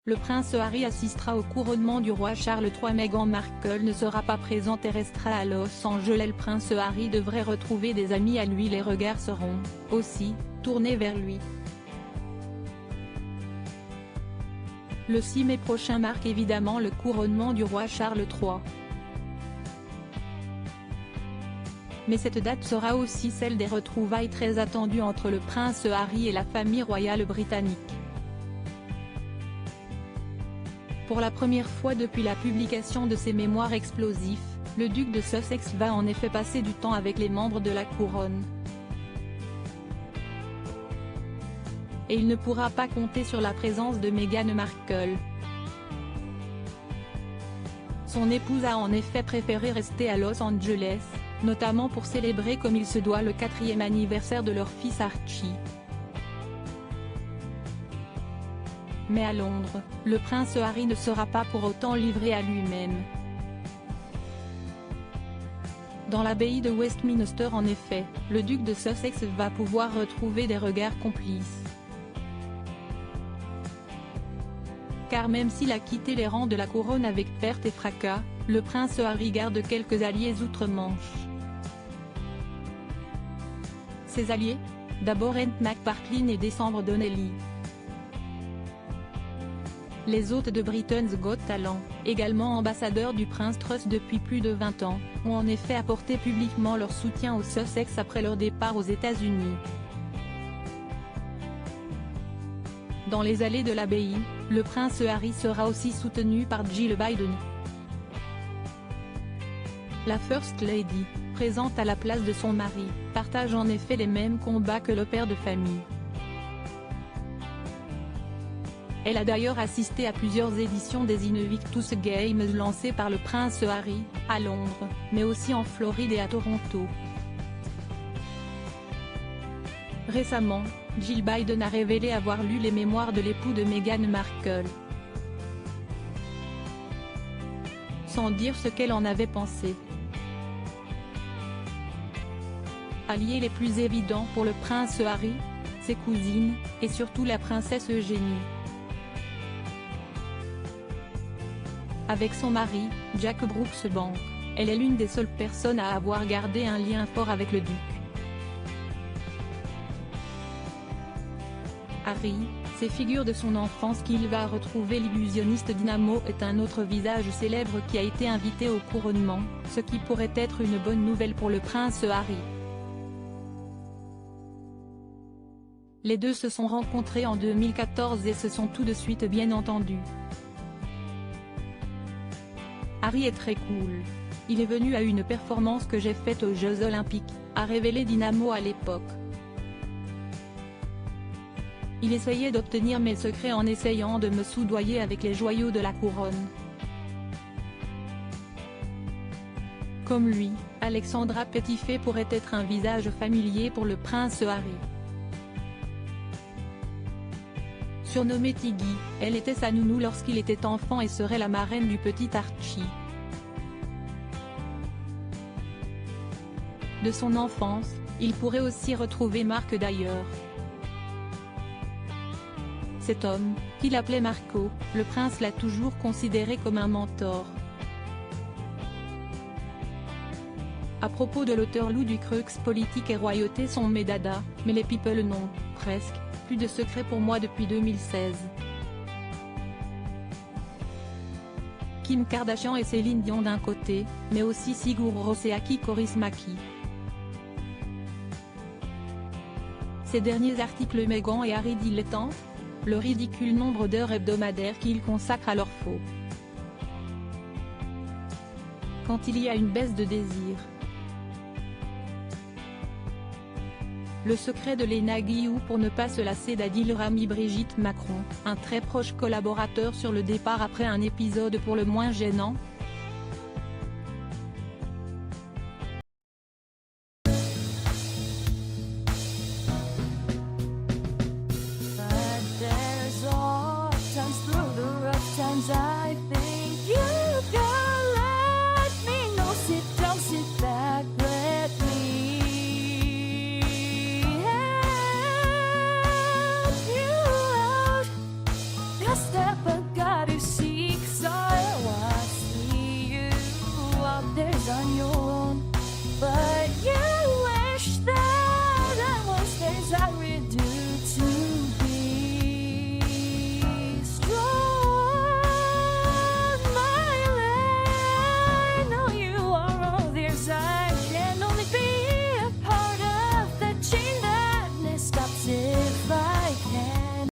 Le prince Harry assistera au couronnement du roi Charles III. Meghan Markle ne sera pas présente et restera à Los Angeles. Le prince Harry devrait retrouver des amis à lui. Les regards seront, aussi, tournés vers lui. Le 6 mai prochain marque évidemment le couronnement du roi Charles III. Mais cette date sera aussi celle des retrouvailles très attendues entre le prince Harry et la famille royale britannique. Pour la première fois depuis la publication de ses mémoires explosifs, le duc de Sussex va en effet passer du temps avec les membres de la couronne. Et il ne pourra pas compter sur la présence de Meghan Markle. Son épouse a en effet préféré rester à Los Angeles, notamment pour célébrer comme il se doit le 4e anniversaire de leur fils Archie. Mais à Londres, le prince Harry ne sera pas pour autant livré à lui-même. Dans l'abbaye de Westminster en effet, le duc de Sussex va pouvoir retrouver des regards complices. Car même s'il a quitté les rangs de la couronne avec perte et fracas, le prince Harry garde quelques alliés outre-Manche. Ses alliés ? D'abord Ent McPartlin et December Donnelly. Les hôtes de Britain's Got Talent, également ambassadeurs du prince Truss depuis plus de 20 ans, ont en effet apporté publiquement leur soutien aux Sussex après leur départ aux États-Unis. Dans les allées de l'abbaye, le prince Harry sera aussi soutenu par Jill Biden. La First Lady, présente à la place de son mari, partage en effet les mêmes combats que le père de famille. Elle a d'ailleurs assisté à plusieurs éditions des Invictus Games lancées par le prince Harry, à Londres, mais aussi en Floride et à Toronto. Récemment, Jill Biden a révélé avoir lu les mémoires de l'époux de Meghan Markle. Sans dire ce qu'elle en avait pensé. Alliés les plus évidents pour le prince Harry, ses cousines, et surtout la princesse Eugénie. Avec son mari, Jack Brooksbank, elle est l'une des seules personnes à avoir gardé un lien fort avec le duc. Harry, ces figures de son enfance qu'il va retrouver. L'illusionniste Dynamo est un autre visage célèbre qui a été invité au couronnement, ce qui pourrait être une bonne nouvelle pour le prince Harry. Les deux se sont rencontrés en 2014 et se sont tout de suite bien entendus. Harry est très cool. Il est venu à une performance que j'ai faite aux Jeux Olympiques, a révélé Dynamo à l'époque. Il essayait d'obtenir mes secrets en essayant de me soudoyer avec les joyaux de la couronne. Comme lui, Alexandra Petitfait pourrait être un visage familier pour le prince Harry. Surnommée Tiggy, elle était sa nounou lorsqu'il était enfant et serait la marraine du petit Archie. De son enfance, il pourrait aussi retrouver Mark d'ailleurs. Cet homme, qu'il appelait Marco, le prince l'a toujours considéré comme un mentor. À propos de l'auteur Lou Ducreux, politique et royauté sont mes dadas, mais les people non, presque. Plus de secrets pour moi depuis 2016. Kim Kardashian et Céline Dion d'un côté, mais aussi Sigur Rós et Aki Kaurismäki. Ces derniers articles Meghan et Harry dilettantes, le ridicule nombre d'heures hebdomadaires qu'ils consacrent à leur faux. Quand il y a une baisse de désir. Le secret de Léna Guillou pour ne pas se lasser d'Adil Rami. Brigitte Macron, un très proche collaborateur sur le départ après un épisode pour le moins gênant,